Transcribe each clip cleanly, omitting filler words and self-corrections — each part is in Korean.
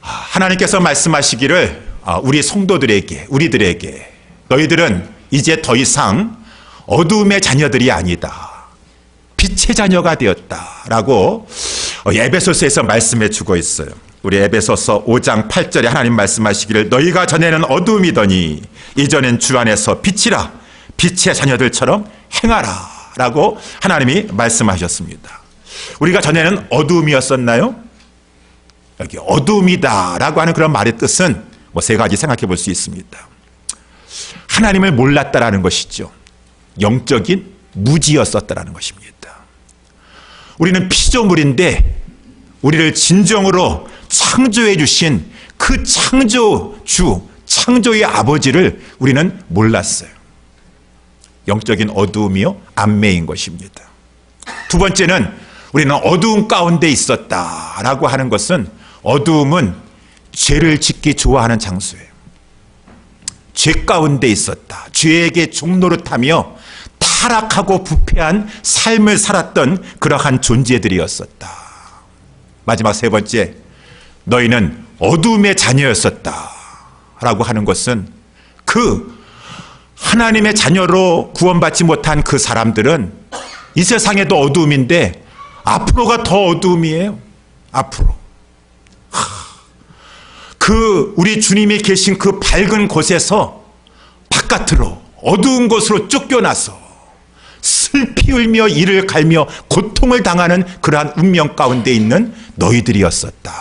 하나님께서 말씀하시기를 우리 성도들에게, 우리들에게 너희들은 이제 더 이상 어두움의 자녀들이 아니다, 빛의 자녀가 되었다라고 에베소서에서 말씀해 주고 있어요. 우리 에베소서 5장 8절에 하나님 말씀하시기를 너희가 전에는 어두움이더니 이제는 주 안에서 빛이라, 빛의 자녀들처럼 행하라 라고 하나님이 말씀하셨습니다. 우리가 전에는 어두움이었었나요? 여기 어두움이다 라고 하는 그런 말의 뜻은 세 가지 생각해 볼 수 있습니다. 하나님을 몰랐다라는 것이죠. 영적인 무지였었다라는 것입니다. 우리는 피조물인데 우리를 진정으로 창조해 주신 그 창조주, 창조의 아버지를 우리는 몰랐어요. 영적인 어두움이요, 암매인 것입니다. 두 번째는 우리는 어두움 가운데 있었다라고 하는 것은, 어두움은 죄를 짓기 좋아하는 장소예요. 죄 가운데 있었다. 죄에게 종노릇하며 타락하고 부패한 삶을 살았던 그러한 존재들이었었다. 마지막 세 번째, 너희는 어두움의 자녀였었다 라고 하는 것은, 그 하나님의 자녀로 구원받지 못한 그 사람들은 이 세상에도 어두움인데 앞으로가 더 어두움이에요. 앞으로 그 우리 주님이 계신 그 밝은 곳에서 바깥으로 어두운 곳으로 쫓겨나서 슬피 울며 이를 갈며 고통을 당하는 그러한 운명 가운데 있는 너희들이었었다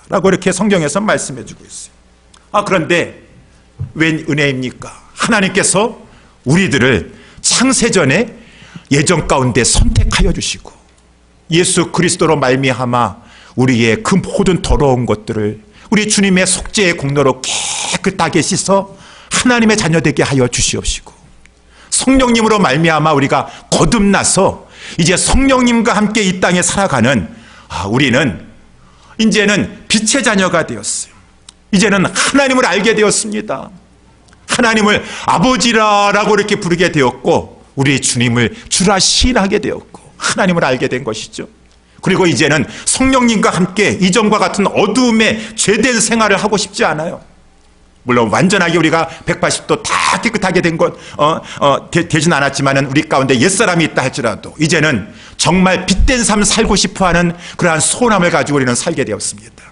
라고 이렇게 성경에서 말씀해 주고 있어요. 그런데 웬 은혜입니까? 하나님께서 우리들을 창세전에 예정 가운데 선택하여 주시고 예수 그리스도로 말미암아 우리의 그 모든 더러운 것들을 우리 주님의 속죄의 공로로 깨끗하게 씻어 하나님의 자녀되게 하여 주시옵시고, 성령님으로 말미암아 우리가 거듭나서 이제 성령님과 함께 이 땅에 살아가는 우리는 이제는 빛의 자녀가 되었어요. 이제는 하나님을 알게 되었습니다. 하나님을 아버지라고 이렇게 부르게 되었고, 우리 주님을 주라 시인하게 되었고, 하나님을 알게 된 것이죠. 그리고 이제는 성령님과 함께 이전과 같은 어두움의 죄된 생활을 하고 싶지 않아요. 물론 완전하게 우리가 180도 다 깨끗하게 된 것 되진 않았지만은 우리 가운데 옛사람이 있다 할지라도 이제는 정말 빛된 삶 살고 싶어하는 그러한 소원함을 가지고 우리는 살게 되었습니다.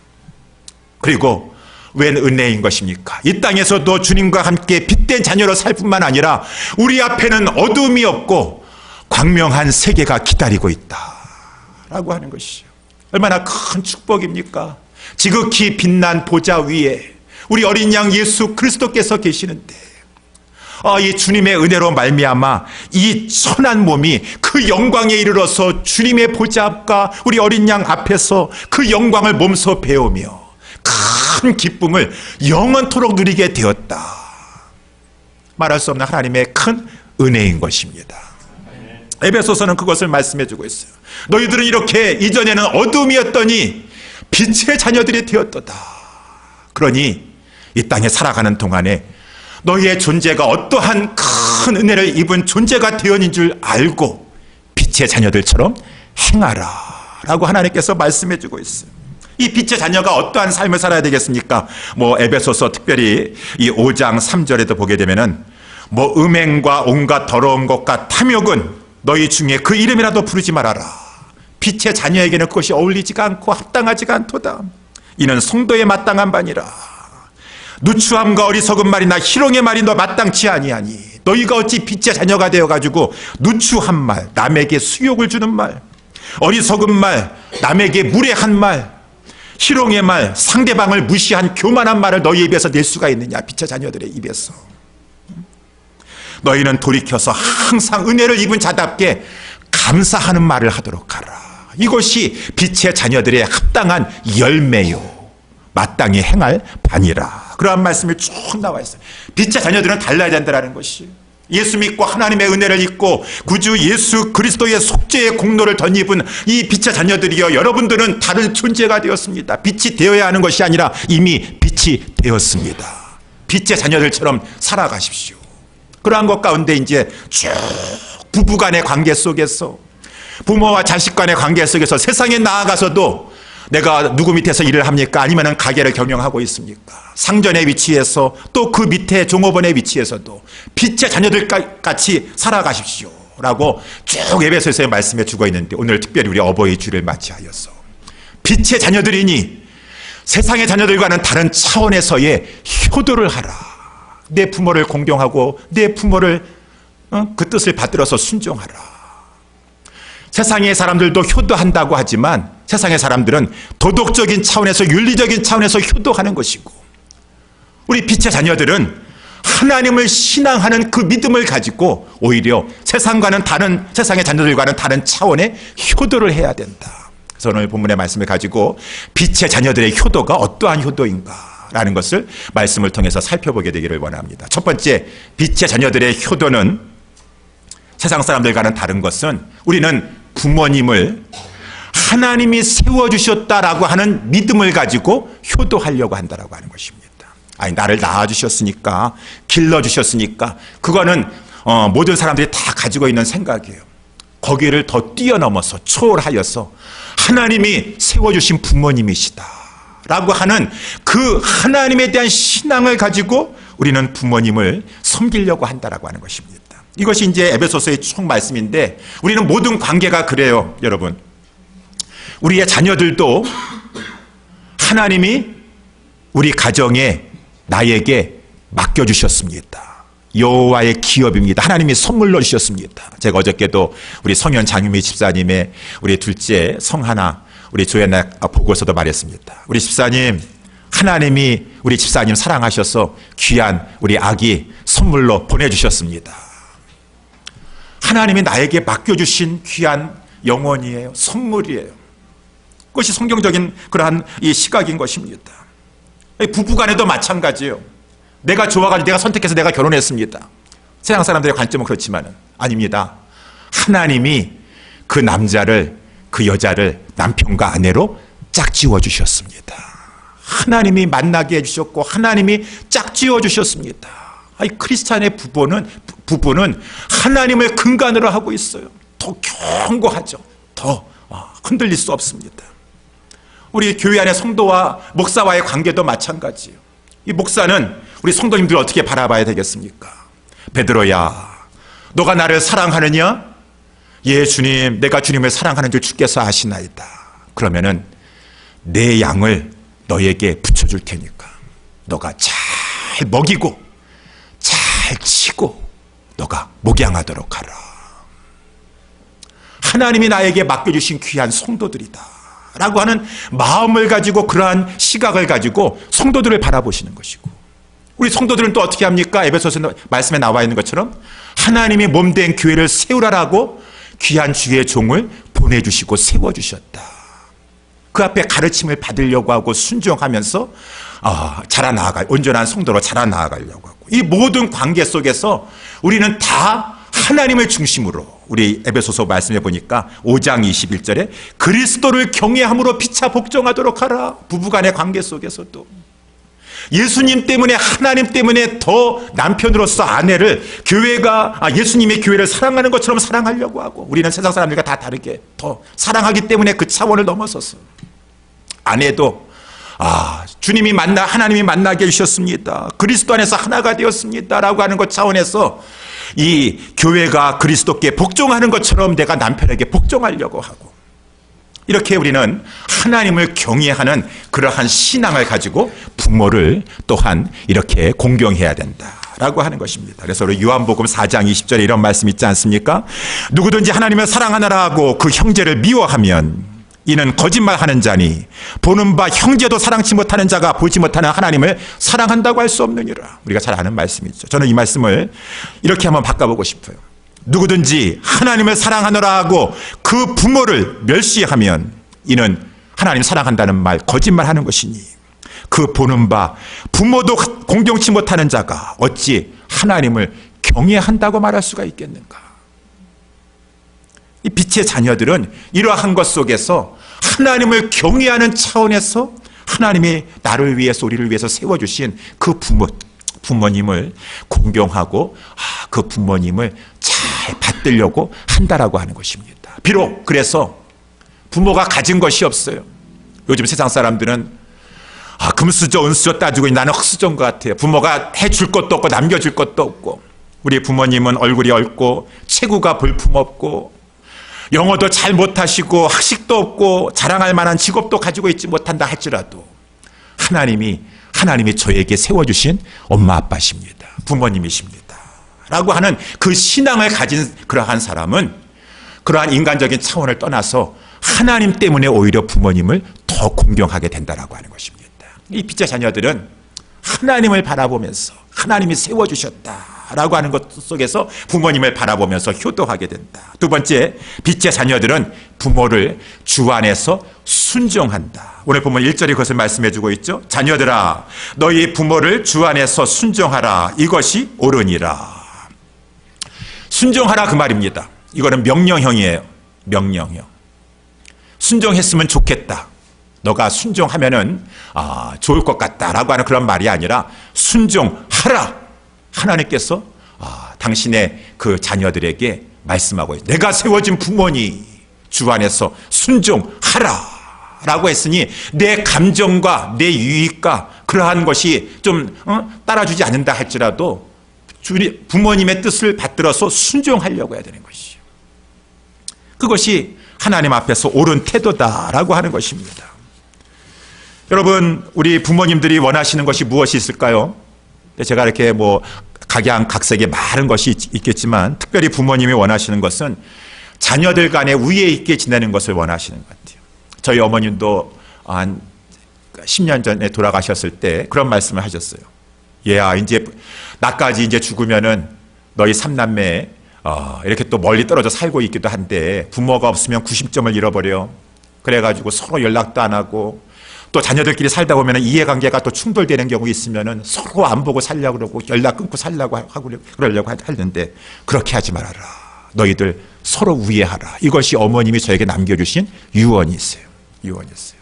그리고 웬 은혜인 것입니까? 이 땅에서도 주님과 함께 빛된 자녀로 살 뿐만 아니라 우리 앞에는 어두움이 없고 광명한 세계가 기다리고 있다 라고 하는 것이죠. 얼마나 큰 축복입니까? 지극히 빛난 보좌 위에 우리 어린 양 예수 그리스도께서 계시는데, 이 주님의 은혜로 말미암아 이 천한 몸이 그 영광에 이르러서 주님의 보좌 앞과 우리 어린 양 앞에서 그 영광을 몸소 배우며 큰 기쁨을 영원토록 누리게 되었다. 말할 수 없는 하나님의 큰 은혜인 것입니다. 에베소서는 그것을 말씀해 주고 있어요. 너희들은 이렇게 이전에는 어둠이었더니 빛의 자녀들이 되었도다. 그러니 이 땅에 살아가는 동안에 너희의 존재가 어떠한 큰 은혜를 입은 존재가 되었는 줄 알고 빛의 자녀들처럼 행하라 라고 하나님께서 말씀해 주고 있어요. 이 빛의 자녀가 어떠한 삶을 살아야 되겠습니까? 에베소서 특별히 이 5장 3절에도 보게 되면은 음행과 온갖 더러운 것과 탐욕은 너희 중에 그 이름이라도 부르지 말아라. 빛의 자녀에게는 그것이 어울리지가 않고 합당하지가 않도다. 이는 성도의 마땅한 바니라. 누추함과 어리석은 말이나 희롱의 말이 너 마땅치 아니하니 너희가 어찌 빛의 자녀가 되어가지고 누추한 말, 남에게 수욕을 주는 말, 어리석은 말, 남에게 무례한 말, 희롱의 말, 상대방을 무시한 교만한 말을 너희 입에서 낼 수가 있느냐? 빛의 자녀들의 입에서. 너희는 돌이켜서 항상 은혜를 입은 자답게 감사하는 말을 하도록 하라. 이것이 빛의 자녀들의 합당한 열매요, 마땅히 행할 바니라. 그러한 말씀이 쭉 나와 있어요. 빛의 자녀들은 달라야 된다는 것이, 예수 믿고 하나님의 은혜를 입고 구주 예수 그리스도의 속죄의 공로를 덧입은 이 빛의 자녀들이여, 여러분들은 다른 존재가 되었습니다. 빛이 되어야 하는 것이 아니라 이미 빛이 되었습니다. 빛의 자녀들처럼 살아가십시오. 그러한 것 가운데 이제 쭉 부부간의 관계 속에서, 부모와 자식 간의 관계 속에서 세상에 나아가서도 내가 누구 밑에서 일을 합니까? 아니면 가게를 경영하고 있습니까? 상전의 위치에서 또 그 밑에 종업원의 위치에서도 빛의 자녀들 같이 살아가십시오 라고 쭉 에베소서에 말씀해 주고 있는데, 오늘 특별히 우리 어버이 주를 맞이하여서 빛의 자녀들이니 세상의 자녀들과는 다른 차원에서의 효도를 하라. 내 부모를 공경하고 내 부모를 그 뜻을 받들어서 순종하라. 세상의 사람들도 효도한다고 하지만 세상의 사람들은 도덕적인 차원에서, 윤리적인 차원에서 효도하는 것이고, 우리 빛의 자녀들은 하나님을 신앙하는 그 믿음을 가지고 오히려 세상과는 다른, 세상의 자녀들과는 다른 차원의 효도를 해야 된다. 그래서 오늘 본문의 말씀을 가지고 빛의 자녀들의 효도가 어떠한 효도인가라는 것을 말씀을 통해서 살펴보게 되기를 원합니다. 첫 번째, 빛의 자녀들의 효도는 세상 사람들과는 다른 것은, 우리는 부모님을 하나님이 세워주셨다라고 하는 믿음을 가지고 효도하려고 한다라고 하는 것입니다. 아니, 나를 낳아주셨으니까, 길러주셨으니까, 그거는 모든 사람들이 다 가지고 있는 생각이에요. 거기를 더 뛰어넘어서 초월하여서 하나님이 세워주신 부모님이시다 라고 하는 그 하나님에 대한 신앙을 가지고 우리는 부모님을 섬기려고 한다라고 하는 것입니다. 이것이 이제 에베소서의 총 말씀인데, 우리는 모든 관계가 그래요, 여러분. 우리의 자녀들도 하나님이 우리 가정에, 나에게 맡겨주셨습니다. 여호와의 기업입니다. 하나님이 선물로 주셨습니다. 제가 어저께도 우리 성현 장유미 집사님의 우리 둘째 성하나, 우리 조연아 보고서도 말했습니다. 우리 집사님, 하나님이 우리 집사님 사랑하셔서 귀한 우리 아기 선물로 보내주셨습니다. 하나님이 나에게 맡겨주신 귀한 영혼이에요. 선물이에요. 그것이 성경적인 그러한 이 시각인 것입니다. 부부간에도 마찬가지예요. 내가 좋아가지고 내가 선택해서 내가 결혼했습니다. 세상 사람들의 관점은 그렇지만은 아닙니다. 하나님이 그 남자를, 그 여자를 남편과 아내로 짝지어 주셨습니다. 하나님이 만나게 해주셨고 하나님이 짝지어 주셨습니다. 아니, 크리스찬의 부부는 하나님을 근간으로 하고 있어요. 더 견고하죠. 더 흔들릴 수 없습니다. 우리 교회 안의 성도와 목사와의 관계도 마찬가지예요. 이 목사는 우리 성도님들 어떻게 바라봐야 되겠습니까? 베드로야, 너가 나를 사랑하느냐? 예, 주님, 내가 주님을 사랑하는 줄 주께서 아시나이다. 그러면은 내 양을 너에게 붙여줄 테니까 너가 잘 먹이고 잘 치고 너가 목양하도록 하라. 하나님이 나에게 맡겨주신 귀한 성도들이다 라고 하는 마음을 가지고, 그러한 시각을 가지고 성도들을 바라보시는 것이고, 우리 성도들은 또 어떻게 합니까? 에베소서 말씀에 나와 있는 것처럼 하나님의 몸된 교회를 세우라라고 귀한 주의 종을 보내주시고 세워주셨다. 그 앞에 가르침을 받으려고 하고 순종하면서 자라나아갈, 온전한 성도로 자라나아가려고 하고, 이 모든 관계 속에서 우리는 다 하나님을 중심으로, 우리 에베소서 말씀해 보니까 5장 21절에 그리스도를 경외함으로 피차 복종하도록 하라. 부부간의 관계 속에서도 예수님 때문에, 하나님 때문에 더 남편으로서 아내를, 교회가 예수님의 교회를 사랑하는 것처럼 사랑하려고 하고, 우리는 세상 사람들과 다 다르게 더 사랑하기 때문에 그 차원을 넘어서서 아내도 주님이 하나님이 만나게 해주셨습니다. 그리스도 안에서 하나가 되었습니다 라고 하는 것 차원에서 이 교회가 그리스도께 복종하는 것처럼 내가 남편에게 복종하려고 하고, 이렇게 우리는 하나님을 경외하는 그러한 신앙을 가지고 부모를 또한 이렇게 공경해야 된다라고 하는 것입니다. 그래서 우리 요한복음 4장 20절에 이런 말씀 있지 않습니까? 누구든지 하나님을 사랑하느라 하고 그 형제를 미워하면 이는 거짓말하는 자니 보는 바 형제도 사랑치 못하는 자가 보지 못하는 하나님을 사랑한다고 할 수 없느니라. 우리가 잘 아는 말씀이죠. 저는 이 말씀을 이렇게 한번 바꿔보고 싶어요. 누구든지 하나님을 사랑하느라 하고 그 부모를 멸시하면 이는 하나님 사랑한다는 말 거짓말하는 것이니 그 보는 바 부모도 공경치 못하는 자가 어찌 하나님을 경외한다고 말할 수가 있겠는가? 이 빛의 자녀들은 이러한 것 속에서 하나님을 경외하는 차원에서 하나님이 나를 위해서, 우리를 위해서 세워주신 그 부모님을 공경하고 그 부모님을 잘 받들려고 한다라고 하는 것입니다. 비록 그래서 부모가 가진 것이 없어요. 요즘 세상 사람들은 금수저 은수저 따지고 나는 흙수저인 것 같아요. 부모가 해줄 것도 없고 남겨줄 것도 없고, 우리 부모님은 얼굴이 얽고 체구가 볼품없고 영어도 잘 못하시고 학식도 없고 자랑할 만한 직업도 가지고 있지 못한다 할지라도 하나님이 저에게 세워주신 엄마 아빠십니다. 부모님이십니다. 라고 하는 그 신앙을 가진 그러한 사람은 그러한 인간적인 차원을 떠나서 하나님 때문에 오히려 부모님을 더 공경하게 된다라고 하는 것입니다. 이 빛의 자녀들은 하나님을 바라보면서 하나님이 세워주셨다라고 하는 것 속에서 부모님을 바라보면서 효도하게 된다. 두 번째, 빛의 자녀들은 부모를 주 안에서 순종한다. 오늘 보면 1절이 그것을 말씀해 주고 있죠. 자녀들아, 너희 부모를 주 안에서 순종하라. 이것이 옳으니라. 순종하라 그 말입니다. 이거는 명령형이에요. 명령형. 순종했으면 좋겠다. 너가 순종하면은 좋을 것 같다라고 하는 그런 말이 아니라 순종하라. 하나님께서 당신의 그 자녀들에게 말씀하고 있어요. 내가 세워진 부모니 주 안에서 순종하라 라고 했으니 내 감정과 내 유익과 그러한 것이 좀 따라주지 않는다 할지라도 부모님의 뜻을 받들어서 순종하려고 해야 되는 것이죠. 그것이 하나님 앞에서 옳은 태도다라고 하는 것입니다. 여러분, 우리 부모님들이 원하시는 것이 무엇이 있을까요? 제가 이렇게 각양각색의 많은 것이 있겠지만 특별히 부모님이 원하시는 것은 자녀들 간에 우애 있게 지내는 것을 원하시는 것 같아요. 저희 어머님도 한 10년 전에 돌아가셨을 때 그런 말씀을 하셨어요. 얘야, 이제 나까지 이제 죽으면은 너희 삼남매 이렇게 또 멀리 떨어져 살고 있기도 한데 부모가 없으면 구심점을 잃어버려. 그래가지고 서로 연락도 안 하고 또 자녀들끼리 살다 보면 이해관계가 또 충돌되는 경우 있으면은 서로 안 보고 살려고 그러고 연락 끊고 살려고 하고 그러려고 하는데 그렇게 하지 말아라. 너희들 서로 우애하라. 이것이 어머님이 저에게 남겨주신 유언이 있어요. 유언이 있어요.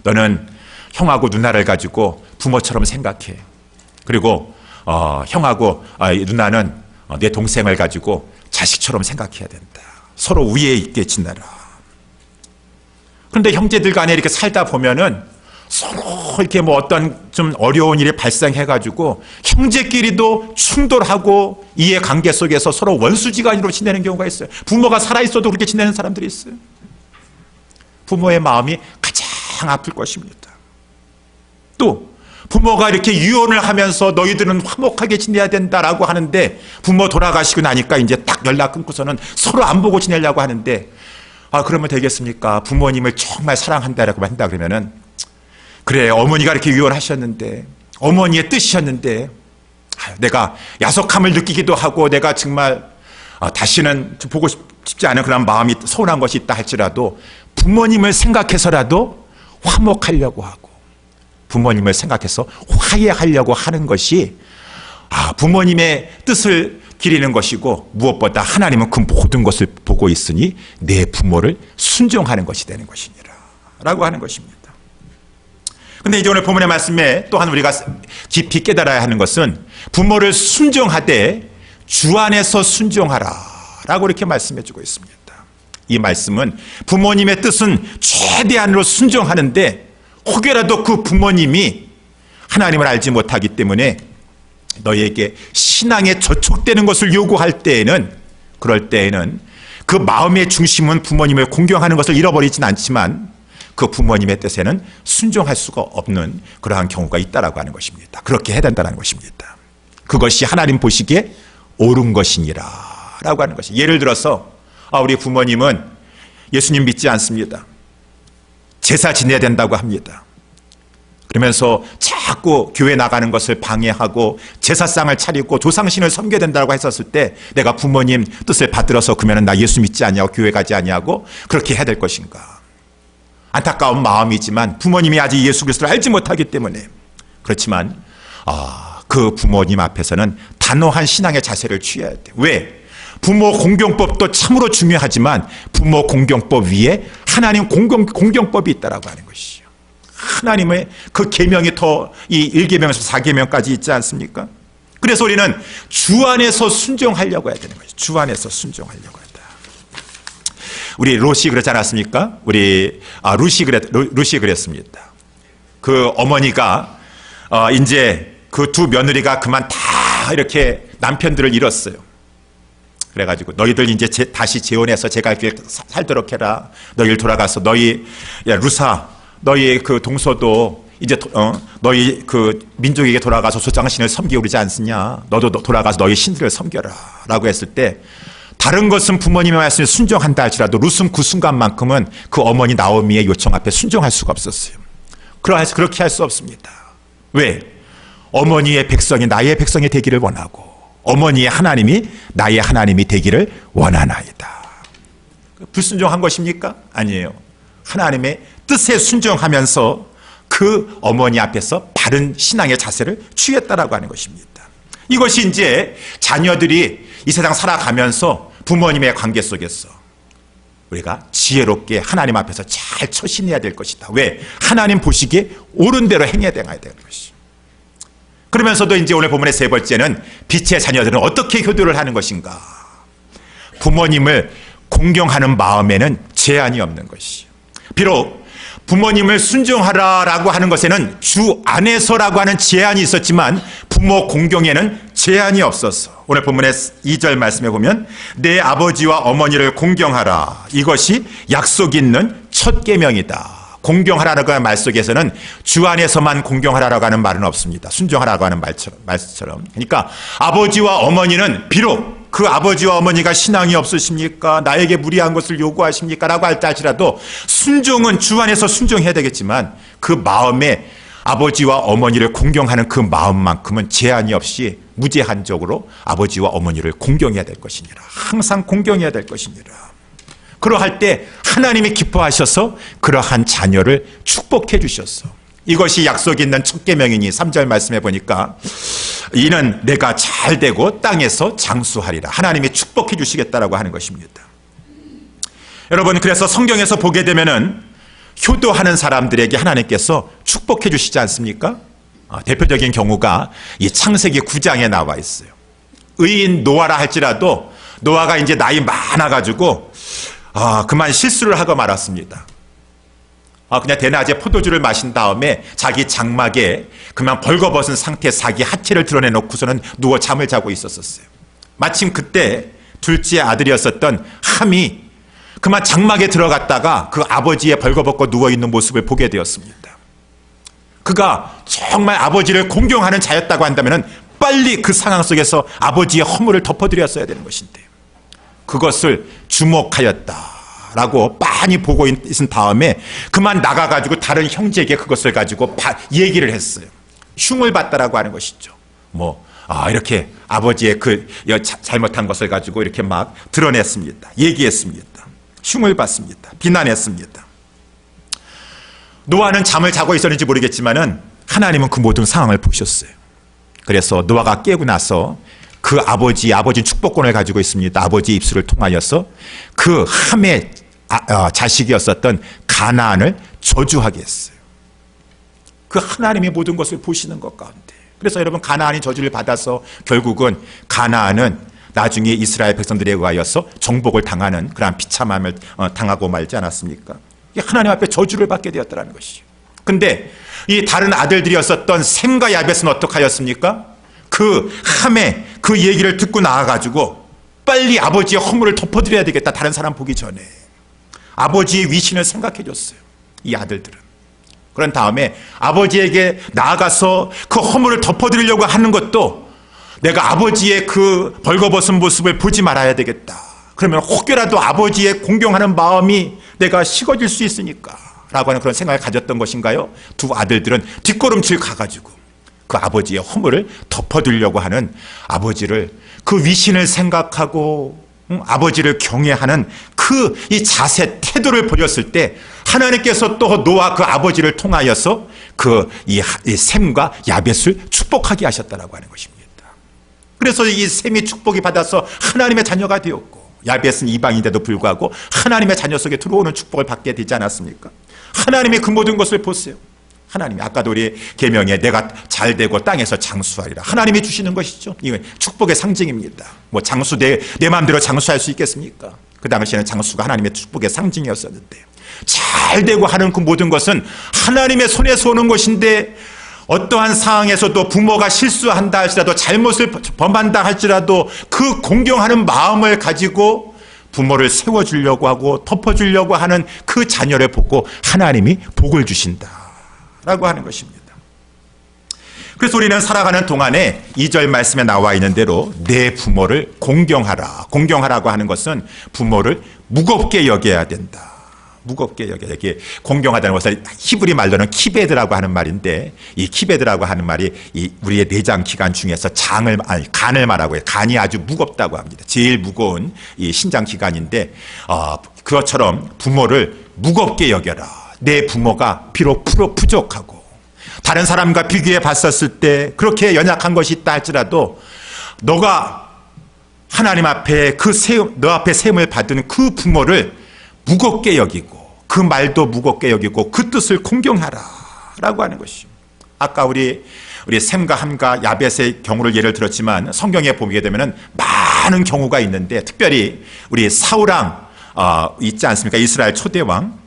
너는 형하고 누나를 가지고 부모처럼 생각해. 그리고 형하고 누나는 내 동생을 가지고 자식처럼 생각해야 된다. 서로 우애 있게 지내라. 그런데 형제들 간에 이렇게 살다 보면은 서로 이렇게 어떤 좀 어려운 일이 발생해가지고 형제끼리도 충돌하고 이해관계 속에서 서로 원수지간으로 지내는 경우가 있어요. 부모가 살아있어도 그렇게 지내는 사람들이 있어요. 부모의 마음이 가장 아플 것입니다. 또 부모가 이렇게 유언을 하면서 너희들은 화목하게 지내야 된다라고 하는데 부모 돌아가시고 나니까 이제 딱 연락 끊고서는 서로 안 보고 지내려고 하는데 그러면 되겠습니까? 부모님을 정말 사랑한다라고 한다 그러면은 그래, 어머니가 이렇게 유언하셨는데 어머니의 뜻이셨는데 내가 야속함을 느끼기도 하고 내가 정말 다시는 보고 싶지 않은 그런 마음이 서운한 것이 있다 할지라도 부모님을 생각해서라도 화목하려고 하고 부모님을 생각해서 화해하려고 하는 것이 부모님의 뜻을 기리는 것이고 무엇보다 하나님은 그 모든 것을 보고 있으니 내 부모를 순종하는 것이 되는 것이니라 라고 하는 것입니다. 그런데 이제 오늘 본문의 말씀에 또한 우리가 깊이 깨달아야 하는 것은 부모를 순종하되 주 안에서 순종하라 라고 이렇게 말씀해 주고 있습니다. 이 말씀은 부모님의 뜻은 최대한으로 순종하는데 혹여라도 그 부모님이 하나님을 알지 못하기 때문에 너희에게 신앙에 저촉되는 것을 요구할 때에는 그럴 때에는 그 마음의 중심은 부모님을 공경하는 것을 잃어버리진 않지만 그 부모님의 뜻에는 순종할 수가 없는 그러한 경우가 있다라고 하는 것입니다. 그렇게 해야 된다는 것입니다. 그것이 하나님 보시기에 옳은 것이니라 라고 하는 것이. 예를 들어서 우리 부모님은 예수님 믿지 않습니다. 제사 지내야 된다고 합니다. 그러면서 자꾸 교회 나가는 것을 방해하고 제사상을 차리고 조상신을 섬겨야 된다고 했었을 때 내가 부모님 뜻을 받들어서 그러면 나 예수 믿지 않냐고 교회 가지 않냐고 그렇게 해야 될 것인가. 안타까운 마음이지만 부모님이 아직 예수 그리스도를 알지 못하기 때문에 그렇지만 그 부모님 앞에서는 단호한 신앙의 자세를 취해야 돼. 왜? 부모 공경법도 참으로 중요하지만 부모 공경법 위에 하나님 공경법이 있다라고 하는 것이죠. 하나님의 그 계명이 더 이 1계명에서 4계명까지 있지 않습니까? 그래서 우리는 주 안에서 순종하려고 해야 되는 것이죠. 주 안에서 순종하려고 한다. 우리 롯이 그러지 않았습니까? 룻이 그랬습니다. 그 어머니가 이제 그 두 며느리가 그만 다 이렇게 남편들을 잃었어요. 그래가지고 너희들 이제 다시 재혼해서 제가 이렇게 살도록 해라. 너희들 돌아가서 야 룻아, 너희 그 동서도 이제 너희 그 민족에게 돌아가서 소장신을 섬기고 그러지 않느냐. 너도 돌아가서 너희 신들을 섬겨라 라고 했을 때, 다른 것은 부모님의 말씀에 순종한다 할지라도 룻은 그 순간만큼은 그 어머니 나오미의 요청 앞에 순종할 수가 없었어요. 그렇게 할 수 없습니다. 왜? 어머니의 백성이 나의 백성이 되기를 원하고 어머니의 하나님이 나의 하나님이 되기를 원하나이다. 불순종한 것입니까? 아니에요. 하나님의 뜻에 순종하면서 그 어머니 앞에서 바른 신앙의 자세를 취했다라고 하는 것입니다. 이것이 이제 자녀들이 이 세상 살아가면서 부모님의 관계 속에서 우리가 지혜롭게 하나님 앞에서 잘 처신해야 될 것이다. 왜? 하나님 보시기에 옳은 대로 행해야 되는 것이. 그러면서도 이제 오늘 본문의 세 번째는 빛의 자녀들은 어떻게 효도를 하는 것인가. 부모님을 공경하는 마음에는 제한이 없는 것이요. 비록 부모님을 순종하라라고 하는 것에는 주 안에서라고 하는 제한이 있었지만 부모 공경에는 제한이 없었어. 오늘 본문의 2절 말씀에 보면 내 아버지와 어머니를 공경하라. 이것이 약속 있는 첫 계명이다. 공경하라라고 하는 말 속에서는 주 안에서만 공경하라라고 하는 말은 없습니다. 순종하라고 하는 말처럼. 그러니까 아버지와 어머니는 비록 그 아버지와 어머니가 신앙이 없으십니까? 나에게 무리한 것을 요구하십니까? 라고 할 때 할지라도 순종은 주 안에서 순종해야 되겠지만 그 마음에 아버지와 어머니를 공경하는 그 마음만큼은 제한이 없이 무제한적으로 아버지와 어머니를 공경해야 될 것이니라. 항상 공경해야 될 것이니라. 그러할 때 하나님이 기뻐하셔서 그러한 자녀를 축복해 주셨어. 이것이 약속 있는 첫 계명이니 3절 말씀해 보니까 이는 내가 잘 되고 땅에서 장수하리라. 하나님이 축복해 주시겠다라고 하는 것입니다. 여러분, 그래서 성경에서 보게 되면은 효도하는 사람들에게 하나님께서 축복해 주시지 않습니까? 대표적인 경우가 이 창세기 9장에 나와 있어요. 의인 노아라 할지라도 노아가 이제 나이 많아가지고 그만 실수를 하고 말았습니다. 그냥 대낮에 포도주를 마신 다음에 자기 장막에 그만 벌거벗은 상태에 자기 하체를 드러내놓고서는 누워 잠을 자고 있었어요. 마침 그때 둘째 아들이었었던 함이 그만 장막에 들어갔다가 그 아버지의 벌거벗고 누워있는 모습을 보게 되었습니다. 그가 정말 아버지를 공경하는 자였다고 한다면 빨리 그 상황 속에서 아버지의 허물을 덮어드렸어야 되는 것인데 그것을 주목하였다 라고 빤히 보고 있은 다음에 그만 나가가지고 다른 형제에게 그것을 가지고 얘기를 했어요. 흉을 봤다라고 하는 것이죠. 이렇게 아버지의 그 잘못한 것을 가지고 이렇게 막 드러냈습니다. 얘기했습니다. 흉을 봤습니다. 비난했습니다. 노아는 잠을 자고 있었는지 모르겠지만은 하나님은 그 모든 상황을 보셨어요. 그래서 노아가 깨고 나서 그 아버지 축복권을 가지고 있습니다. 아버지의 입술을 통하여서 그 함의 자식이었었던 가나안을 저주하게 했어요. 그 하나님의 모든 것을 보시는 것 가운데. 그래서 여러분, 가나안이 저주를 받아서 결국은 가나안은 나중에 이스라엘 백성들에 의하여서 정복을 당하는 그러한 비참함을 당하고 말지 않았습니까? 하나님 앞에 저주를 받게 되었다는 것이죠. 근데 이 다른 아들들이었었던 셈과 야벳은 어떻게 하였습니까? 그 함의 그 얘기를 듣고 나와가지고 빨리 아버지의 허물을 덮어드려야 되겠다. 다른 사람 보기 전에. 아버지의 위신을 생각해 줬어요. 이 아들들은. 그런 다음에 아버지에게 나아가서 그 허물을 덮어드리려고 하는 것도 내가 아버지의 그 벌거벗은 모습을 보지 말아야 되겠다. 그러면 혹여라도 아버지의 공경하는 마음이 내가 식어질 수 있으니까 라고 하는 그런 생각을 가졌던 것인가요? 두 아들들은 뒷걸음질 가가지고 그 아버지의 허물을 덮어두려고 하는 아버지를 그 위신을 생각하고 아버지를 경외하는 그 이 자세 태도를 버렸을 때 하나님께서 또 노아 그 아버지를 통하여서 그 이 셈과 야벳을 축복하게 하셨다라고 하는 것입니다. 그래서 이 셈이 축복이 받아서 하나님의 자녀가 되었고 야벳은 이방인데도 불구하고 하나님의 자녀 속에 들어오는 축복을 받게 되지 않았습니까? 하나님의 그 모든 것을 보세요. 하나님이 아까도 우리 계명에 내가 잘 되고 땅에서 장수하리라. 하나님이 주시는 것이죠. 이건 축복의 상징입니다. 장수 내 마음대로 장수할 수 있겠습니까? 그 당시에는 장수가 하나님의 축복의 상징이었었는데, 잘 되고 하는 그 모든 것은 하나님의 손에서 오는 것인데, 어떠한 상황에서도 부모가 실수한다 할지라도, 잘못을 범한다 할지라도 그 공경하는 마음을 가지고 부모를 세워주려고 하고 덮어주려고 하는 그 자녀를 보고 하나님이 복을 주신다라고 하는 것입니다. 그래서 우리는 살아가는 동안에 2절 말씀에 나와 있는 대로 내 부모를 공경하라. 공경하라고 하는 것은 부모를 무겁게 여겨야 된다. 무겁게 여겨야 돼. 이게 공경하다는 것을 히브리 말로는 키베드라고 하는 말인데, 이 키베드라고 하는 말이 이 우리의 내장 기관 중에서 간을 말하고 해요. 간이 아주 무겁다고 합니다. 제일 무거운 이 신장 기관인데, 그것처럼 부모를 무겁게 여겨라. 내 부모가 비록 부족하고 다른 사람과 비교해 봤었을 때 그렇게 연약한 것이 있다 할지라도, 너가 하나님 앞에 너 앞에 세움을 받은 그 부모를 무겁게 여기고, 그 말도 무겁게 여기고 그 뜻을 공경하라 라고 하는 것이죠. 아까 우리 셈과 함과 야벳의 경우를 예를 들었지만, 성경에 보게 되면 많은 경우가 있는데, 특별히 우리 사울왕 있지 않습니까? 이스라엘 초대왕.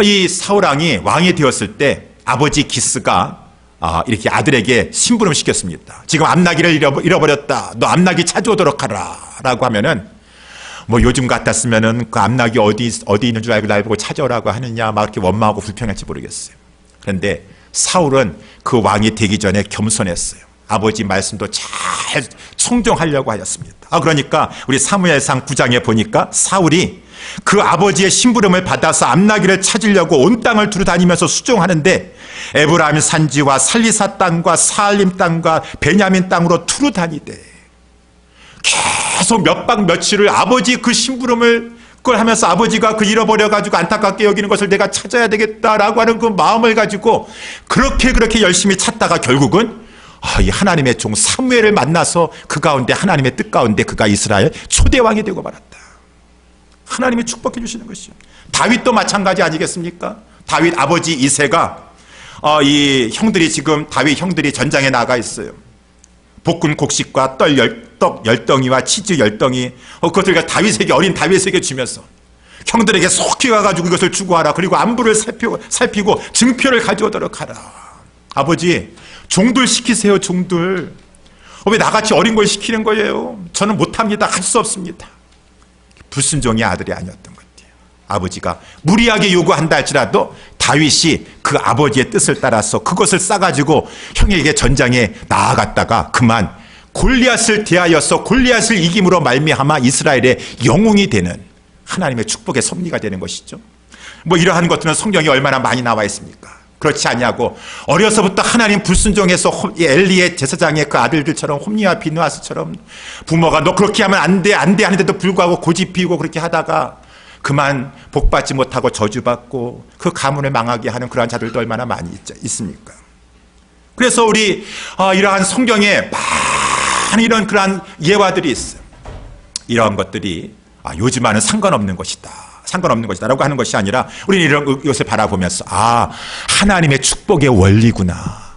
이 사울왕이 왕이 되었을 때 아버지 기스가 이렇게 아들에게 심부름 시켰습니다. 지금 암나귀를 잃어버렸다. 너 암나귀 찾아오도록 하라 라고 하면은, 뭐 요즘 같았으면은 그 암나귀 어디 있는 줄 알고 날 보고 찾아오라고 하느냐, 막 이렇게 원망하고 불평할지 모르겠어요. 그런데 사울은 그 왕이 되기 전에 겸손했어요. 아버지 말씀도 잘 청종하려고 하였습니다. 그러니까 우리 사무엘상 9장에 보니까 사울이 그 아버지의 심부름을 받아서 암나귀를 찾으려고 온 땅을 두루다니면서 수종하는데, 에브라임 산지와 살리사 땅과 사알림 땅과 베냐민 땅으로 두루다니되 계속 몇 박 며칠을 아버지 그 심부름을 그걸 하면서, 아버지가 그 잃어버려가지고 안타깝게 여기는 것을 내가 찾아야 되겠다라고 하는 그 마음을 가지고 그렇게 열심히 찾다가 결국은 이 하나님의 종 사무엘을 만나서 그 가운데, 하나님의 뜻 가운데 그가 이스라엘 초대왕이 되고 말았다. 하나님이 축복해 주시는 것이죠. 다윗도 마찬가지 아니겠습니까? 다윗 아버지 이새가 이 형들이 지금 다윗 형들이 전장에 나가 있어요. 볶은 곡식과 떡 10덩이와 치즈 10덩이, 그것을 어린 다윗에게 주면서 형들에게 속히 가가지고 이것을 주고 하라. 그리고 안부를 살피고 증표를 가져오도록 하라. 아버지, 종들 시키세요. 종들. 왜 나같이 어린 걸 시키는 거예요? 저는 못합니다. 할 수 없습니다. 불순종의 아들이 아니었던 것 같아요. 아버지가 무리하게 요구한다 할지라도 다윗이 그 아버지의 뜻을 따라서 그것을 싸가지고 형에게 전장에 나아갔다가 그만 골리앗을 대하여서 골리앗을 이김으로 말미암아 이스라엘의 영웅이 되는 하나님의 축복의 섭리가 되는 것이죠. 뭐 이러한 것들은 성경에 얼마나 많이 나와 있습니까? 그렇지 않냐고, 어려서부터 하나님 불순종해서 엘리의 제사장의 그 아들들처럼, 홈리와 비누아스처럼 부모가 너 그렇게 하면 안 돼 하는데도 불구하고 고집피우고 그렇게 하다가 그만 복받지 못하고 저주받고 그 가문을 망하게 하는 그러한 자들도 얼마나 많이 있습니까? 그래서 우리 이러한 성경에 많은 이런 그러한 예화들이 있어요. 이러한 것들이 요즘과는 상관없는 것이다 라고 하는 것이 아니라, 우리는 이런 것을 바라보면서 하나님의 축복의 원리구나.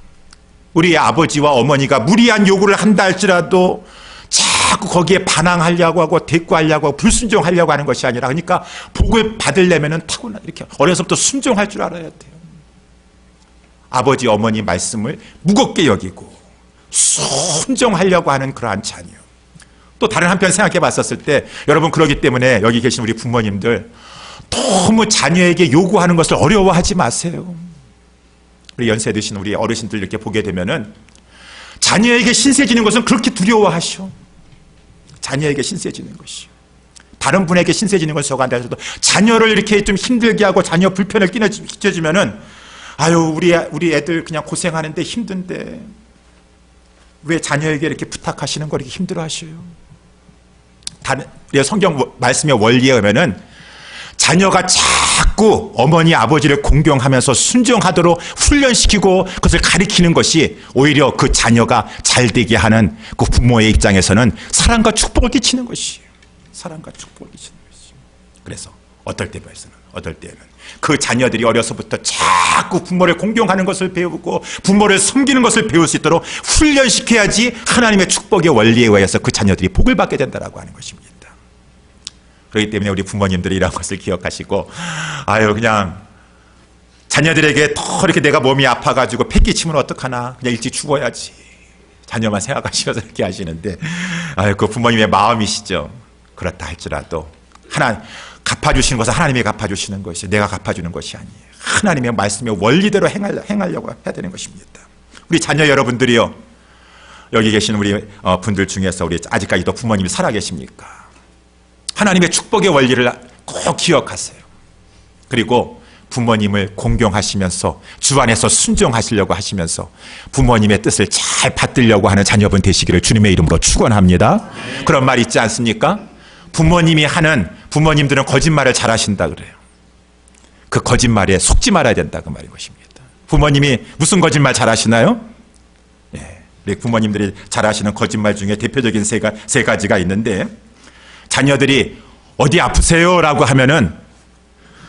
우리 아버지와 어머니가 무리한 요구를 한다 할지라도 자꾸 거기에 반항하려고 하고 대꾸하려고 하고 불순종하려고 하는 것이 아니라, 그러니까 복을 받으려면 타고나 이렇게 어려서부터 순종할 줄 알아야 돼요. 아버지 어머니 말씀을 무겁게 여기고 순종하려고 하는 그러한 자녀. 또 다른 한편 생각해 봤었을 때, 여러분 그러기 때문에 여기 계신 우리 부모님들 너무 자녀에게 요구하는 것을 어려워하지 마세요. 우리 연세 드신 우리 어르신들 이렇게 보게 되면은 자녀에게 신세지는 것은 그렇게 두려워하시오. 자녀에게 신세지는 것이, 다른 분에게 신세지는 것은 저거 한다 해서도 자녀를 이렇게 좀 힘들게 하고 자녀 불편을 끼쳐주면은, 우리 애들 그냥 고생하는데 힘든데 왜 자녀에게 이렇게 부탁하시는 걸 이렇게 힘들어 하셔요? 성경 말씀의 원리에 의하면은 자녀가 자꾸 어머니 아버지를 공경하면서 순종하도록 훈련시키고 그것을 가리키는 것이 오히려 그 자녀가 잘되게 하는 그 부모의 입장에서는 사랑과 축복을 끼치는 것이에요. 사랑과 축복을 끼치는 것이에요. 그래서 어떨 때는 그 자녀들이 어려서부터 자꾸 부모를 공경하는 것을 배우고 부모를 섬기는 것을 배울 수 있도록 훈련시켜야지 하나님의 축복의 원리에 의해서 그 자녀들이 복을 받게 된다라고 하는 것입니다. 그렇기 때문에 우리 부모님들이 이런 것을 기억하시고, 아유, 그냥 자녀들에게 더 이렇게 내가 몸이 아파가지고 패기치면 어떡하나, 그냥 일찍 죽어야지, 자녀만 생각하시면서 이렇게 하시는데, 아유, 그 부모님의 마음이시죠. 그렇다 할지라도 하나 갚아주시는 것은 하나님이 갚아주시는 것이, 내가 갚아주는 것이 아니에요. 하나님의 말씀의 원리대로 행하려고 해야 되는 것입니다. 우리 자녀 여러분들이요, 여기 계신 우리 분들 중에서 우리 아직까지도 부모님이 살아계십니까? 하나님의 축복의 원리를 꼭 기억하세요. 그리고 부모님을 공경하시면서 주 안에서 순종하시려고 하시면서 부모님의 뜻을 잘 받들려고 하는 자녀분 되시기를 주님의 이름으로 축원합니다. 그런 말 있지 않습니까? 부모님들은 거짓말을 잘하신다 그래요. 그 거짓말에 속지 말아야 된다, 그 말인 것입니다. 부모님이 무슨 거짓말 잘하시나요? 우리 부모님들이 잘하시는 거짓말 중에 대표적인 세 가지가 있는데, 자녀들이 어디 아프세요? 라고 하면은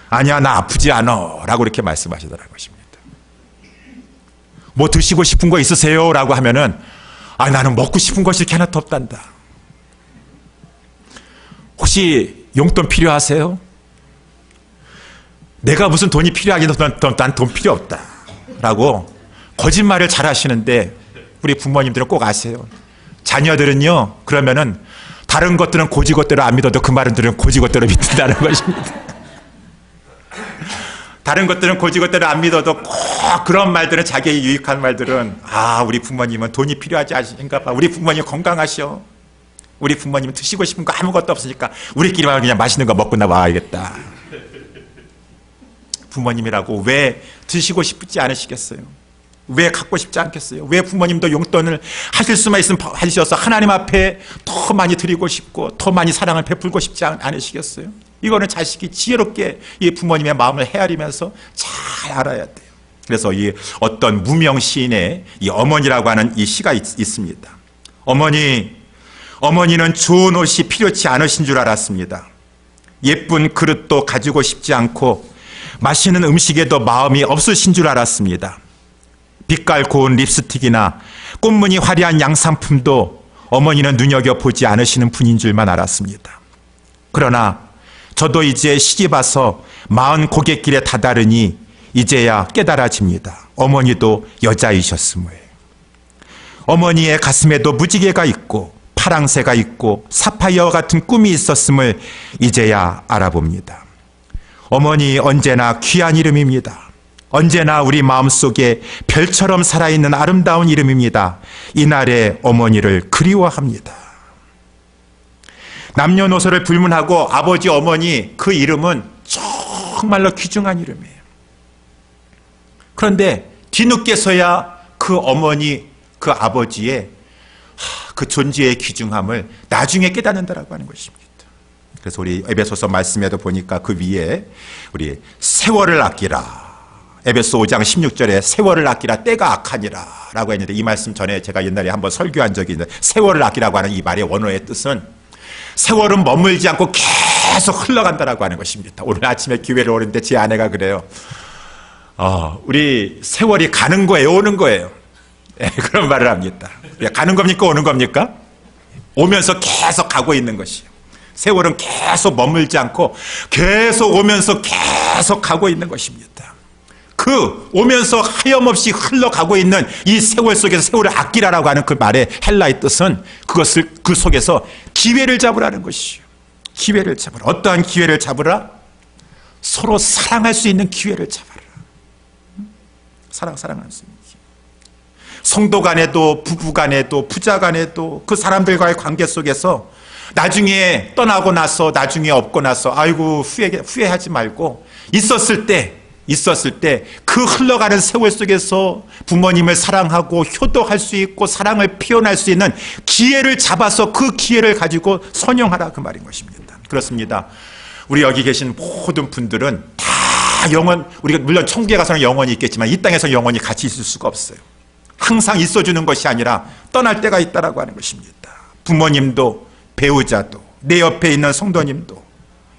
아니야, 나 아프지 않아 라고 이렇게 말씀하시더라는 것입니다. 뭐 드시고 싶은 거 있으세요? 라고 하면은 아, 나는 먹고 싶은 것이 이렇게 하나도 없단다. 혹시 용돈 필요하세요? 내가 무슨 돈이 필요하긴 난 돈 필요 없다 라고 거짓말을 잘 하시는데, 우리 부모님들은 꼭 아세요. 자녀들은요, 그러면은 다른 것들은 고지것대로 안 믿어도 그 말은 들으면 고지것대로 믿는다는 것입니다. 다른 것들은 고지것대로 안 믿어도 꼭 그런 말들은, 자기에게 유익한 말들은, 아, 우리 부모님은 돈이 필요하지 않으신가 봐, 우리 부모님 건강하셔, 우리 부모님은 드시고 싶은 거 아무것도 없으니까 우리끼리만 그냥 맛있는 거 먹고 나와야겠다. 부모님이라고 왜 드시고 싶지 않으시겠어요? 왜 갖고 싶지 않겠어요? 왜 부모님도 용돈을 하실 수만 있으면 하셔서 하나님 앞에 더 많이 드리고 싶고 더 많이 사랑을 베풀고 싶지 않으시겠어요? 이거는 자식이 지혜롭게 이 부모님의 마음을 헤아리면서 잘 알아야 돼요. 그래서 이 어떤 무명 시인의 이 어머니라고 하는 이 시가 있습니다. 어머니는 좋은 옷이 필요치 않으신 줄 알았습니다. 예쁜 그릇도 가지고 싶지 않고 맛있는 음식에도 마음이 없으신 줄 알았습니다. 빛깔 고운 립스틱이나 꽃무늬 화려한 양상품도 어머니는 눈여겨보지 않으시는 분인 줄만 알았습니다. 그러나 저도 이제 시집 와서 40 고갯길에 다다르니 이제야 깨달아집니다. 어머니도 여자이셨음을. 어머니의 가슴에도 무지개가 있고 파랑새가 있고 사파이어 같은 꿈이 있었음을 이제야 알아봅니다. 어머니 언제나 귀한 이름입니다. 언제나 우리 마음속에 별처럼 살아있는 아름다운 이름입니다. 이날의 어머니를 그리워합니다. 남녀노소를 불문하고 아버지 어머니 그 이름은 정말로 귀중한 이름이에요. 그런데 뒤늦게서야 그 어머니, 그 아버지의 그 존재의 귀중함을 나중에 깨닫는다라고 하는 것입니다. 그래서 우리 에베소서 말씀에도 보니까 그 위에 우리 세월을 아끼라, 에베소 5장 16절에 세월을 아끼라 때가 악하니라 라고 했는데, 이 말씀 전에 제가 옛날에 한번 설교한 적이 있는데, 세월을 아끼라고 하는 이 말의 원어의 뜻은 세월은 머물지 않고 계속 흘러간다라고 하는 것입니다. 오늘 아침에 교회를 오는데 제 아내가 그래요. 우리 세월이 가는 거예요, 오는 거예요? 네, 그런 말을 합니다. 가는 겁니까, 오는 겁니까? 오면서 계속 가고 있는 것이에요. 세월은 계속 머물지 않고 계속 오면서 계속 가고 있는 것입니다. 그 오면서 하염없이 흘러가고 있는 이 세월 속에서 세월을 아끼라라고 하는 그 말의 헬라의 뜻은 그것을 그 속에서 기회를 잡으라는 것이에요. 기회를 잡으라. 어떠한 기회를 잡으라? 서로 사랑할 수 있는 기회를 잡아라. 사랑할 수 있는 기회. 성도 간에도 부부 간에도 부자 간에도 그 사람들과의 관계 속에서 나중에 떠나고 나서, 나중에 없고 나서 아이고 후회하지 말고 있었을 때 그 흘러가는 세월 속에서 부모님을 사랑하고 효도할 수 있고 사랑을 표현할 수 있는 기회를 잡아서 그 기회를 가지고 선용하라, 그 말인 것입니다. 그렇습니다. 우리 여기 계신 모든 분들은 다 우리가 물론 천국에 가서는 영원히 있겠지만 이 땅에서 영원히 같이 있을 수가 없어요. 항상 있어주는 것이 아니라 떠날 때가 있다라고 하는 것입니다. 부모님도 배우자도 내 옆에 있는 성도님도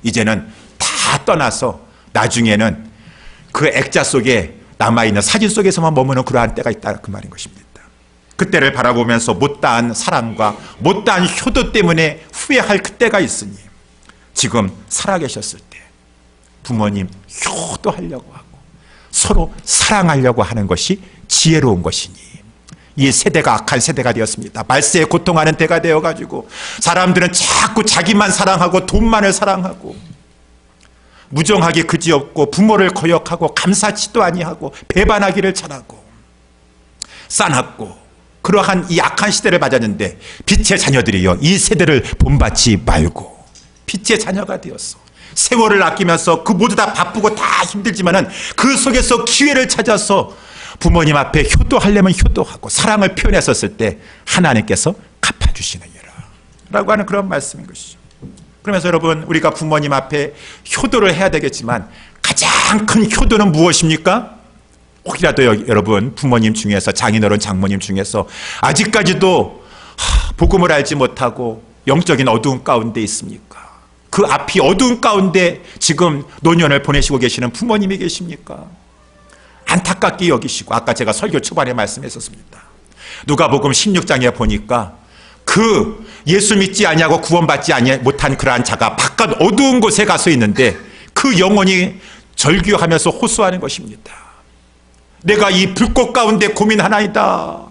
이제는 다 떠나서 나중에는 그 액자 속에 남아있는 사진 속에서만 머무는 그러한 때가 있다, 그 말인 것입니다. 그때를 바라보면서 못다한 사랑과 못다한 효도 때문에 후회할 그때가 있으니 지금 살아계셨을 때 부모님 효도하려고 하고 서로 사랑하려고 하는 것이 지혜로운 것이니 이 세대가 악한 세대가 되었습니다. 말세에 고통하는 때가 되어가지고 사람들은 자꾸 자기만 사랑하고 돈만을 사랑하고 무정하게 그지없고 부모를 거역하고 감사치도 아니하고 배반하기를 잘하고 싸납고 그러한 이 악한 시대를 맞았는데 빛의 자녀들이여 이 세대를 본받지 말고 빛의 자녀가 되었어. 세월을 아끼면서 그 모두 다 바쁘고 다 힘들지만은 그 속에서 기회를 찾아서 부모님 앞에 효도하려면 효도하고 사랑을 표현했었을 때 하나님께서 갚아주시느니라 라고 하는 그런 말씀인 것이죠. 그러면서 여러분 우리가 부모님 앞에 효도를 해야 되겠지만 가장 큰 효도는 무엇입니까? 혹이라도 여러분 부모님 중에서 장인어른 장모님 중에서 아직까지도 복음을 알지 못하고 영적인 어두운 가운데 있습니까? 그 앞이 어두운 가운데 지금 노년을 보내시고 계시는 부모님이 계십니까? 안타깝게 여기시고 아까 제가 설교 초반에 말씀했었습니다. 누가복음 16장에 보니까 그 예수 믿지 아니하고 구원받지 못한 그러한 자가 바깥 어두운 곳에 가서 있는데 그 영혼이 절규하면서 호소하는 것입니다. 내가 이 불꽃 가운데 고민하나이다.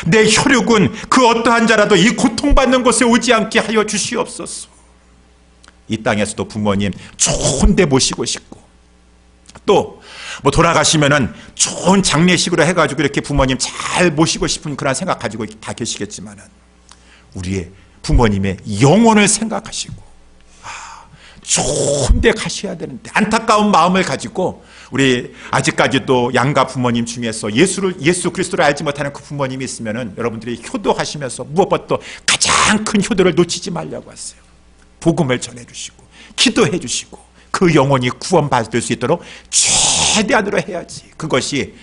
내 혈육은 그 어떠한 자라도 이 고통받는 곳에 오지 않게 하여 주시옵소서. 이 땅에서도 부모님 좋은 데 모시고 싶고 또 뭐 돌아가시면은 좋은 장례식으로 해가지고 이렇게 부모님 잘 모시고 싶은 그런 생각 가지고 다 계시겠지만은 우리의 부모님의 영혼을 생각하시고 좋은 데 가셔야 되는데 안타까운 마음을 가지고 우리 아직까지도 양가 부모님 중에서 예수 그리스도를 알지 못하는 그 부모님이 있으면은 여러분들이 효도하시면서 무엇보다 가장 큰 효도를 놓치지 말라고 하세요. 복음을 전해주시고 기도해 주시고 그 영혼이 구원받을 수 있도록 최대한으로 해야지. 그것이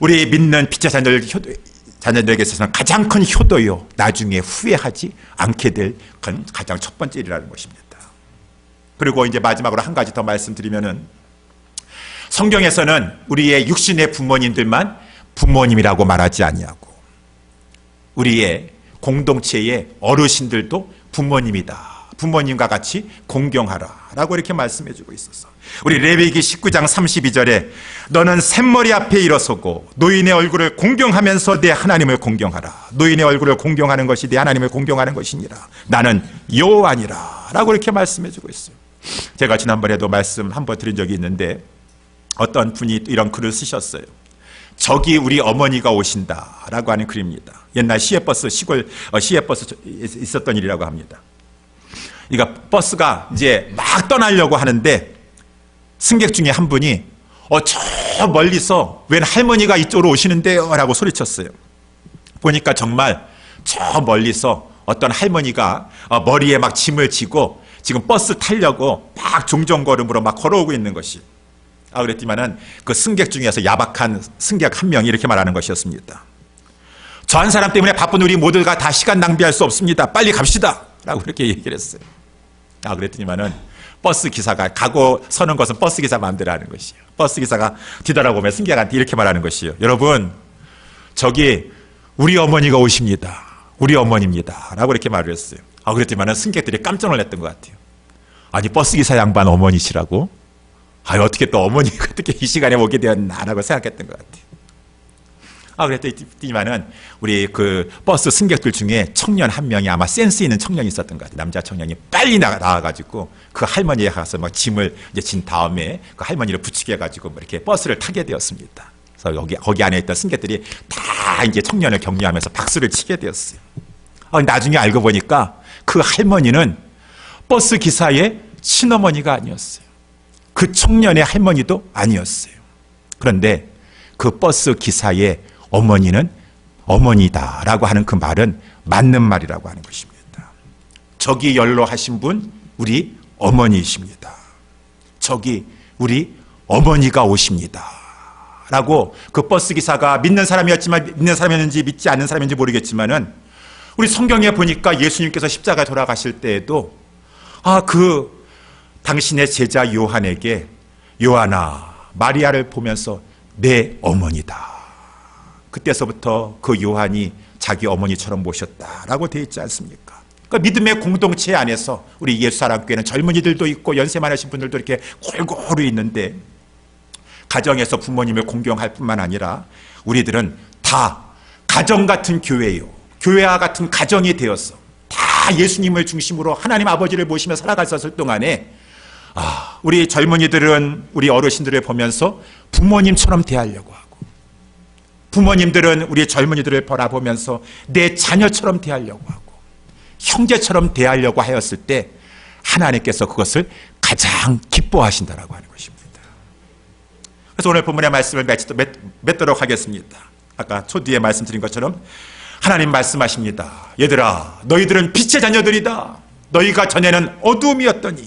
우리 믿는 빛의 자녀들에게 있어서는 가장 큰 효도요. 나중에 후회하지 않게 될 건 가장 첫 번째 일이라는 것입니다. 그리고 이제 마지막으로 한 가지 더 말씀드리면은 성경에서는 우리의 육신의 부모님들만 부모님이라고 말하지 아니하고 우리의 공동체의 어르신들도 부모님이다. 부모님과 같이 공경하라 라고 이렇게 말씀해 주고 있어서 우리 레위기 19장 32절에 너는 샘머리 앞에 일어서고 노인의 얼굴을 공경하면서 내 하나님을 공경하라. 노인의 얼굴을 공경하는 것이 내 하나님을 공경하는 것이니라. 나는 여호와니라 라고 이렇게 말씀해 주고 있어요. 제가 지난번에도 말씀 한번 드린 적이 있는데 어떤 분이 이런 글을 쓰셨어요. 저기 우리 어머니가 오신다 라고 하는 글입니다. 옛날 시외버스 시골 시외버스 있었던 일이라고 합니다. 그러니까 버스가 이제 막 떠나려고 하는데 승객 중에 한 분이 저 멀리서 웬 할머니가 이쪽으로 오시는데요 라고 소리쳤어요. 보니까 정말 저 멀리서 어떤 할머니가 머리에 막 짐을 지고 지금 버스 타려고 막 종종걸음으로 막 걸어오고 있는 것이 그랬지만은 그 승객 중에서 야박한 승객 한 명이 이렇게 말하는 것이었습니다. 저 한 사람 때문에 바쁜 우리 모두가 다 시간 낭비할 수 없습니다. 빨리 갑시다 라고 이렇게 얘기를 했어요. 그랬더니만은 버스 기사가 가고 서는 것은 버스 기사 마음대로 하는 것이에요. 버스 기사가 뒤돌아보면 승객한테 이렇게 말하는 것이에요. 여러분 저기 우리 어머니가 오십니다. 우리 어머니입니다 라고 이렇게 말을 했어요. 그랬더니만은 승객들이 깜짝 놀랐던 것 같아요. 아니 버스 기사 양반 어머니시라고? 어떻게 또 어머니가 어떻게 이 시간에 오게 되었나 라고 생각했던 것 같아요. 그랬더니만은 우리 그 버스 승객들 중에 청년 한 명이 아마 센스 있는 청년이 있었던 것 같아요. 남자 청년이 빨리 나와가지고 그 할머니에 가서 막 짐을 이제 진 다음에 그 할머니를 붙이게 해가지고 이렇게 버스를 타게 되었습니다. 그래서 거기 안에 있던 승객들이 다 이제 청년을 격려하면서 박수를 치게 되었어요. 나중에 알고 보니까 그 할머니는 버스 기사의 친어머니가 아니었어요. 그 청년의 할머니도 아니었어요. 그런데 그 버스 기사의 어머니는 어머니다라고 하는 그 말은 맞는 말이라고 하는 것입니다. 저기 연로하신 분 우리 어머니이십니다. 저기 우리 어머니가 오십니다 라고 그 버스 기사가 믿는 사람이었지만 믿는 사람이었는지 믿지 않는 사람인지 모르겠지만은 우리 성경에 보니까 예수님께서 십자가에 돌아가실 때에도 그 당신의 제자 요한에게 요한아 마리아를 보면서 내 어머니다. 그때서부터 그 요한이 자기 어머니처럼 모셨다라고 되어 있지 않습니까? 그러니까 믿음의 공동체 안에서 우리 예수사랑교회는 젊은이들도 있고 연세 많으신 분들도 이렇게 골고루 있는데, 가정에서 부모님을 공경할 뿐만 아니라 우리들은 다 가정 같은 교회요, 교회와 같은 가정이 되어서 다 예수님을 중심으로 하나님 아버지를 모시며 살아갔었을 동안에, 우리 젊은이들은 우리 어르신들을 보면서 부모님처럼 대하려고 하고, 부모님들은 우리 젊은이들을 바라보면서 내 자녀처럼 대하려고 하고, 형제처럼 대하려고 하였을 때 하나님께서 그것을 가장 기뻐하신다라고 하는 것입니다. 그래서 오늘 본문의 말씀을 맺도록 하겠습니다. 아까 초뒤에 말씀드린 것처럼 하나님 말씀하십니다. 얘들아, 너희들은 빛의 자녀들이다. 너희가 전에는 어두움이었더니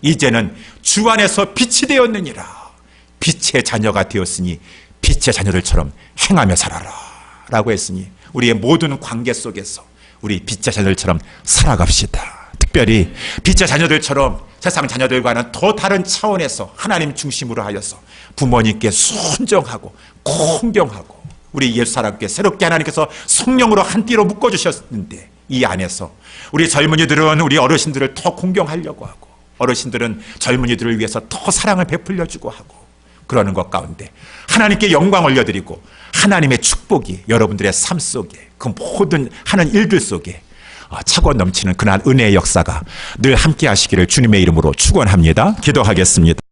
이제는 주 안에서 빛이 되었느니라. 빛의 자녀가 되었으니 빛의 자녀들처럼 행하며 살아라 라고 했으니, 우리의 모든 관계 속에서 우리 빛의 자녀들처럼 살아갑시다. 특별히 빛의 자녀들처럼 세상 자녀들과는 더 다른 차원에서 하나님 중심으로 하여서 부모님께 순종하고 공경하고, 우리 예수사랑교회 새롭게 하나님께서 성령으로 한 띠로 묶어주셨는데, 이 안에서 우리 젊은이들은 우리 어르신들을 더 공경하려고 하고, 어르신들은 젊은이들을 위해서 더 사랑을 베풀려주고 하고, 그러는 것 가운데 하나님께 영광 올려드리고 하나님의 축복이 여러분들의 삶 속에, 그 모든 하는 일들 속에 차고 넘치는 그날 은혜의 역사가 늘 함께 하시기를 주님의 이름으로 축원합니다. 기도하겠습니다.